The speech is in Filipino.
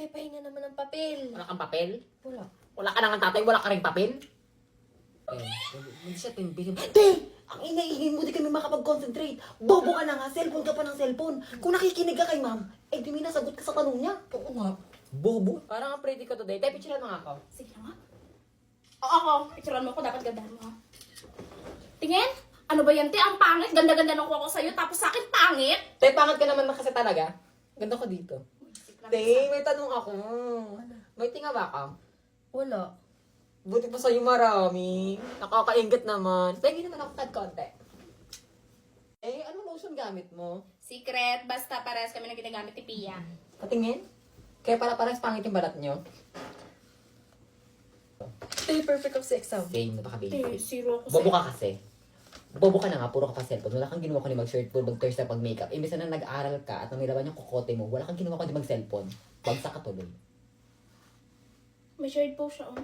pahinga naman ng papel. Wala kang papel? Wala. Wala ka nang tatay, wala ka rin papel? Hindi siya timbilin. Ang inaingin mo, di kami makapag-concentrate. Bobo ka na nga, cellphone ka pa ng cellphone. Kung nakikinig ka kay ma'am, di may nasagot ka sa tanong niya. Oo nga. Bobo. Parang ang pretty ko today. Tay, picturean mo nga ako. Sige na nga. O ako, picturean mo ko, dapat gandahan mo ha. Tingin? Ano ba yan, te? Ang pangit. Ganda-ganda ng kuha ko sa'yo, tapos sa akin pangit. Tay, pangat ka naman na kasi talaga. Ganda ko dito. Tay, may tanong ako. May tinga ba ka? Wala. Buti pa sa'yo marami. Nakakaingit naman. Tay, naman ako tad konti. Anong lotion gamit mo? Secret, basta parehas kami na ginagamit ni Pia. Patingin? Kaya pala parang pangit yung balat nyo. Tay, perfect ako sa exam. Tay, napaka-baby. Tay, zero ako Bobo ka kasi. Bobo ka na nga, puro ka pa cellphone. Wala kang ginawa kundi mag-shirt full, mag-thirst na pag-makeup. Imbes na nag-aral ka at namilaban yung kokote mo, wala kang ginawa kundi mag-cellphone. Bagsak ka tuloy. May shade po siya, oh.